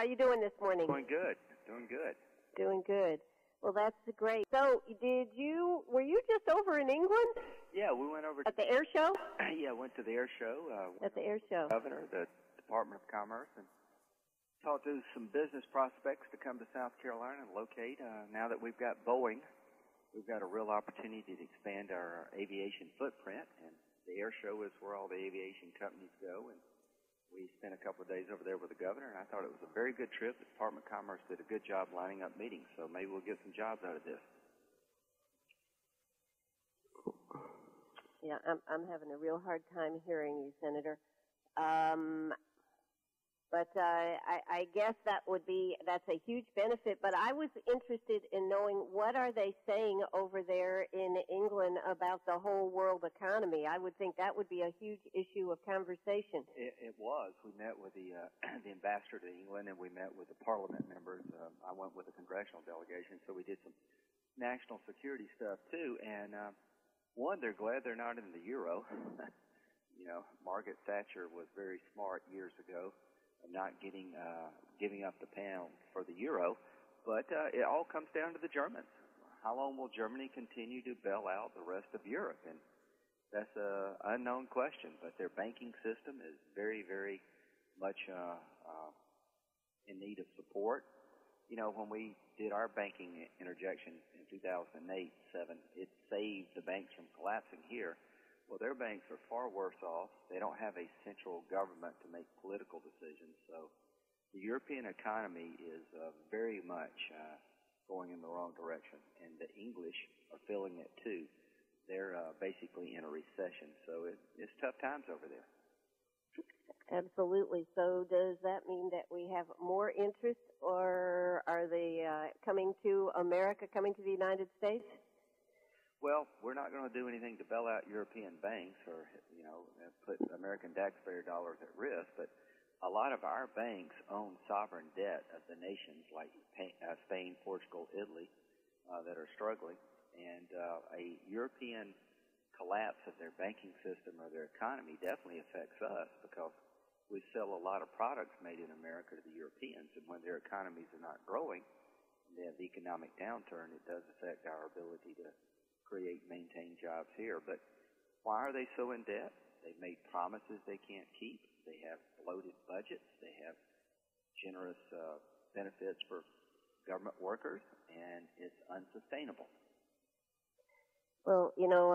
How you doing this morning? Doing good. Doing good. Doing good. Well, that's great. So, were you just over in England? Yeah, we went over at the air show? Yeah, went to the air show. At the air show. The governor, the Department of Commerce, and talked to some business prospects to come to South Carolina and locate. Now that we've got Boeing, we've got a real opportunity to expand our aviation footprint, and the air show is where all the aviation companies go, and we spent a couple of days over there with the governor, and I thought it was a very good trip. The Department of Commerce did a good job lining up meetings, so maybe we'll get some jobs out of this. Yeah, I'm having a real hard time hearing you, Senator. But I guess that's a huge benefit. But I was interested in knowing, what are they saying over there in England about the whole world economy? I would think that would be a huge issue of conversation. It was. We met with the ambassador to England, and we met with the parliament members. I went with the congressional delegation, so we did some national security stuff too. And one, they're glad they're not in the euro. You know, Margaret Thatcher was very smart years ago, not giving up the pound for the euro, but it all comes down to the Germans. How long will Germany continue to bail out the rest of Europe? And that's an unknown question, but their banking system is very, very much in need of support. You know, when we did our banking interjection in 2008-7, it saved the banks from collapsing here. Well, their banks are far worse off. They don't have a central government to make political decisions. So the European economy is very much going in the wrong direction, and the English are feeling it too. They're basically in a recession, so it's tough times over there. Absolutely. So does that mean that we have more interest, or are they coming to America, coming to the United States? Well, we're not going to do anything to bail out European banks or, you know, put American taxpayer dollars at risk, but a lot of our banks own sovereign debt of the nations like Spain, Portugal, Italy that are struggling, and a European collapse of their banking system or their economy definitely affects us, because we sell a lot of products made in America to the Europeans, and when their economies are not growing and they have economic downturn, it does affect our ability to maintain jobs here. But why are they so in debt? They've made promises they can't keep. They have bloated budgets. They have generous benefits for government workers, and it's unsustainable. Well, you know,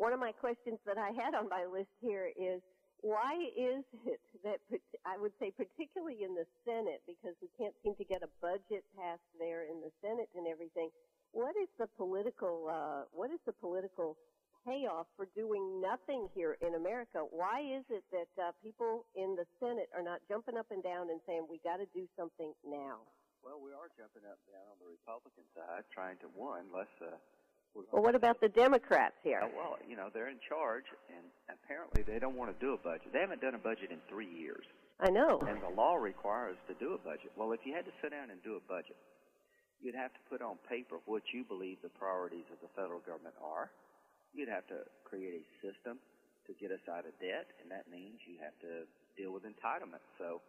one of my questions that I had on my list here is, why is it that, I would say particularly in the Senate, because we can't seem to get a budget passed there in the Senate and everything, what is the political payoff for doing nothing here in America? Why is it that people in the Senate are not jumping up and down and saying, we got to do something now? Well, we are jumping up and down on the Republican side, trying to, well, what about the Democrats here? Well, you know, they're in charge, and apparently they don't want to do a budget. They haven't done a budget in 3 years. I know. And the law requires to do a budget. Well, if you had to sit down and do a budget, you'd have to put on paper what you believe the priorities of the federal government are. You'd have to create a system to get us out of debt, and that means you have to deal with entitlement. So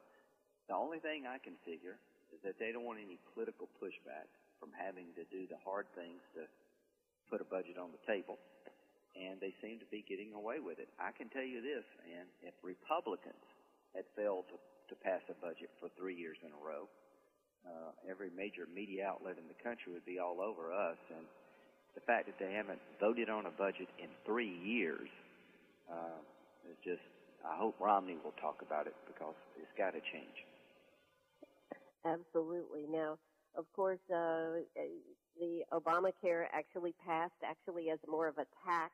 the only thing I can figure is that they don't want any political pushback from having to do the hard things to put a budget on the table, and they seem to be getting away with it. I can tell you this, man, if Republicans had failed to pass a budget for 3 years in a row, every major media outlet in the country would be all over us, and the fact that they haven't voted on a budget in 3 years is just, I hope Romney will talk about it, because it's got to change. Absolutely. Now, of course, the Obamacare actually passed as more of a tax.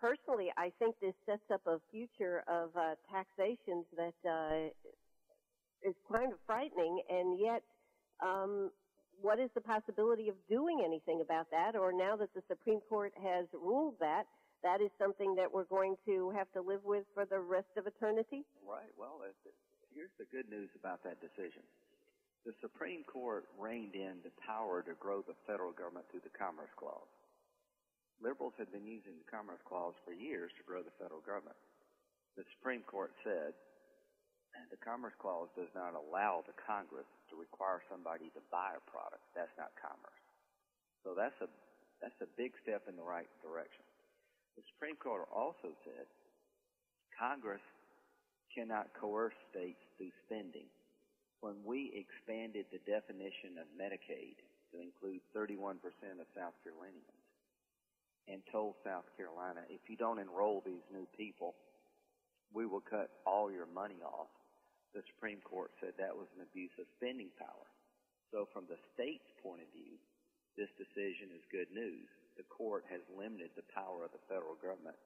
Personally, I think this sets up a future of taxations that is kind of frightening, and yet what is the possibility of doing anything about that? Or now that the Supreme Court has ruled that is something that we're going to have to live with for the rest of eternity? Right. Well, here's the good news about that decision. The Supreme Court reined in the power to grow the federal government through the Commerce Clause. Liberals have been using the Commerce Clause for years to grow the federal government. The Supreme Court said, the Commerce Clause does not allow the Congress to require somebody to buy a product. That's not commerce. So that's a big step in the right direction. The Supreme Court also said Congress cannot coerce states through spending. When we expanded the definition of Medicaid to include 31% of South Carolinians and told South Carolina, if you don't enroll these new people, we will cut all your money off, the Supreme Court said that was an abuse of spending power. So from the state's point of view, this decision is good news. The court has limited the power of the federal government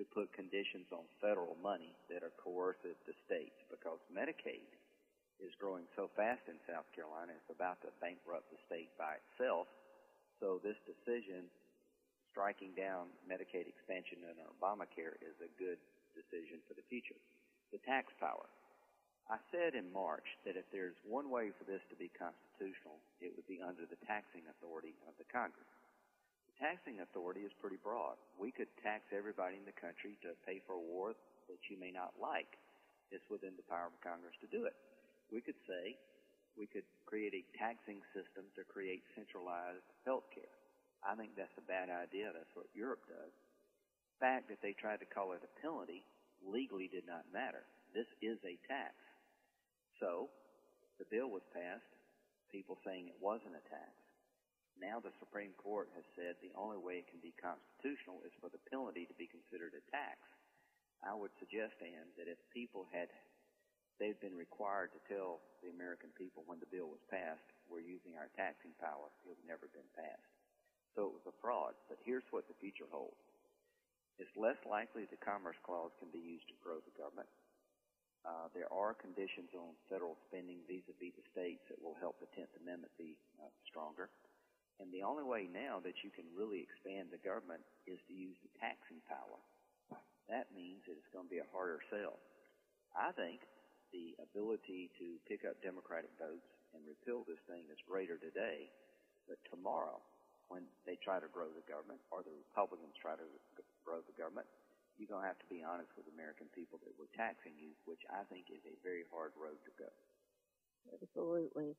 to put conditions on federal money that are coercive to states, because Medicaid is growing so fast in South Carolina, it's about to bankrupt the state by itself. So this decision, striking down Medicaid expansion under Obamacare, is a good decision for the future. The tax power. I said in March that if there's one way for this to be constitutional, it would be under the taxing authority of the Congress. The taxing authority is pretty broad. We could tax everybody in the country to pay for a war that you may not like. It's within the power of Congress to do it. We could say we could create a taxing system to create centralized health care. I think that's a bad idea. That's what Europe does. The fact that they tried to call it a penalty legally did not matter. This is a tax. So the bill was passed, people saying it wasn't a tax. Now the Supreme Court has said the only way it can be constitutional is for the penalty to be considered a tax. I would suggest, Ann, that if people they'd been required to tell the American people when the bill was passed, we're using our taxing power, it would never been passed. So it was a fraud. But here's what the future holds. It's less likely the Commerce Clause can be used to grow the government. There are conditions on federal spending vis-a-vis the states that will help the 10th Amendment be stronger. And the only way now that you can really expand the government is to use the taxing power. That means that it's going to be a harder sell. I think the ability to pick up Democratic votes and repeal this thing is greater today, but tomorrow, when they try to grow the government, or the Republicans try to grow the government, you're going to have to be honest with the American people that we're taxing you, which I think is a very hard road to go. Absolutely.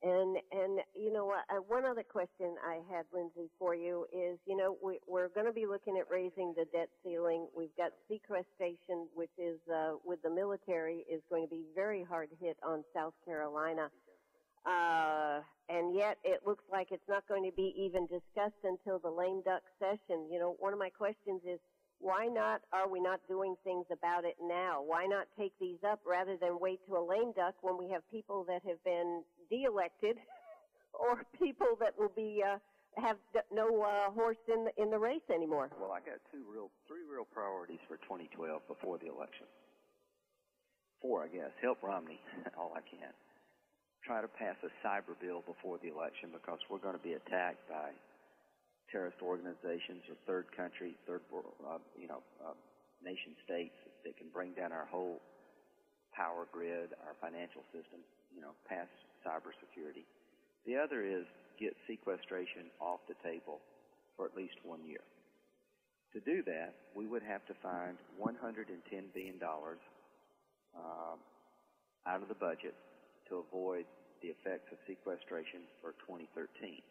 And you know what, one other question I had, Lindsey, for you is, you know, we're going to be looking at raising the debt ceiling. We've got sequestration, which is, with the military, is going to be very hard hit on South Carolina. And yet it looks like it's not going to be even discussed until the lame duck session. You know, one of my questions is, why are we not doing things about it now? Why not take these up rather than wait to a lame duck when we have people that have been de-elected or people that will be have no horse in the race anymore? Well, I got three real priorities for 2012 before the election. 4, I guess. Help Romney all I can. Try to pass a cyber bill before the election, because we're going to be attacked by terrorist organizations or third world, nation states that can bring down our whole power grid, our financial system, pass cybersecurity. The other is get sequestration off the table for at least 1 year. To do that, we would have to find $110 billion out of the budget to avoid the effects of sequestration for 2013.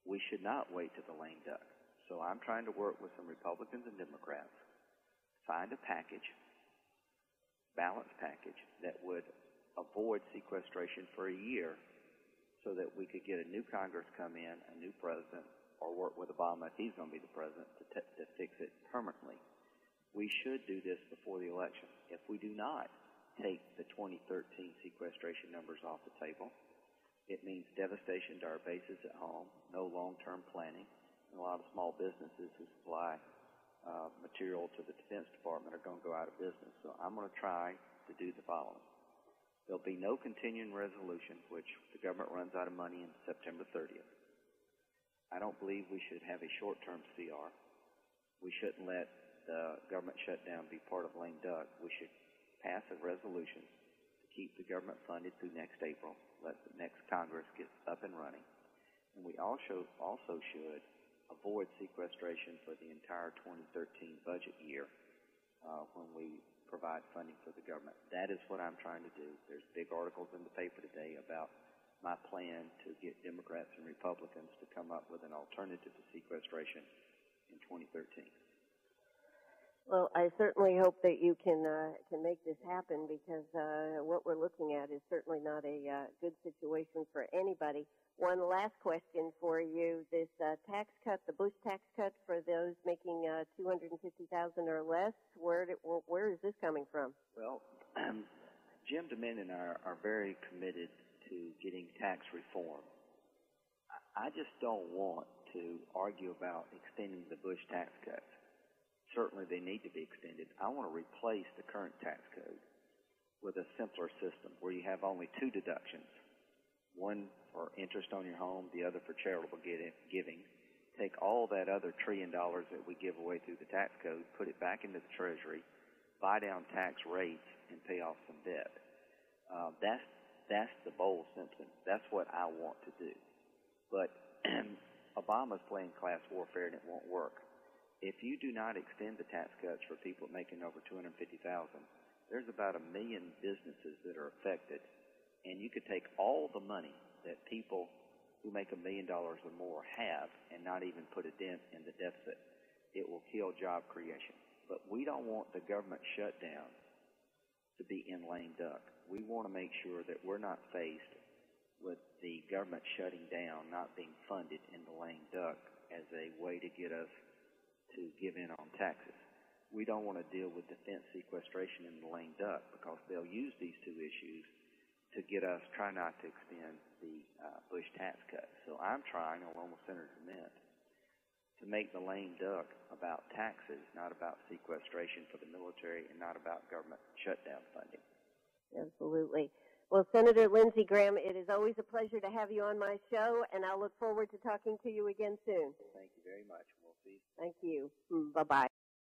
We should not wait to the lame duck. So I'm trying to work with some Republicans and Democrats, find a package, balanced package, that would avoid sequestration for a year so that we could get a new Congress come in, a new president, or work with Obama if he's going to be the president to fix it permanently. We should do this before the election. If we do not take the 2013 sequestration numbers off the table, it means devastation to our bases at home, no long-term planning, and a lot of small businesses who supply material to the Defense Department are going to go out of business. So I'm going to try to do the following. There'll be no continuing resolution, which the government runs out of money on September 30th. I don't believe we should have a short-term CR. We shouldn't let the government shutdown be part of lame duck. We should pass a resolution to keep the government funded through next April, let the next Congress get up and running. And we also should avoid sequestration for the entire 2013 budget year when we provide funding for the government. That is what I'm trying to do. There's big articles in the paper today about my plan to get Democrats and Republicans to come up with an alternative to sequestration in 2013. Well, I certainly hope that you can make this happen, because what we're looking at is certainly not a good situation for anybody. One last question for you: this tax cut, the Bush tax cut for those making $250,000 or less, where is this coming from? Well, Jim DeMint and I are very committed to getting tax reform. I just don't want to argue about extending the Bush tax cuts. Certainly they need to be extended. I want to replace the current tax code with a simpler system where you have only two deductions, one for interest on your home, the other for charitable giving. Take all that other $1 trillion that we give away through the tax code, put it back into the Treasury, buy down tax rates, and pay off some debt. That's the bold Simpson. That's what I want to do. But Obama's playing class warfare, and it won't work. If you do not extend the tax cuts for people making over $250,000, there's about 1 million businesses that are affected, and you could take all the money that people who make $1 million or more have and not even put a dent in the deficit. It will kill job creation. But we don't want the government shutdown to be in lame duck. We want to make sure that we're not faced with the government shutting down, not being funded in the lame duck as a way to get us to give in on taxes. We don't want to deal with defense sequestration in the lame duck, because they'll use these two issues to get us try not to extend the Bush tax cut. So I'm trying, along with Senator DeMint, to make the lame duck about taxes, not about sequestration for the military, and not about government shutdown funding. Absolutely. Well, Senator Lindsey Graham, it is always a pleasure to have you on my show, and I'll look forward to talking to you again soon. Thank you very much. We'll see you. Thank you. Bye-bye.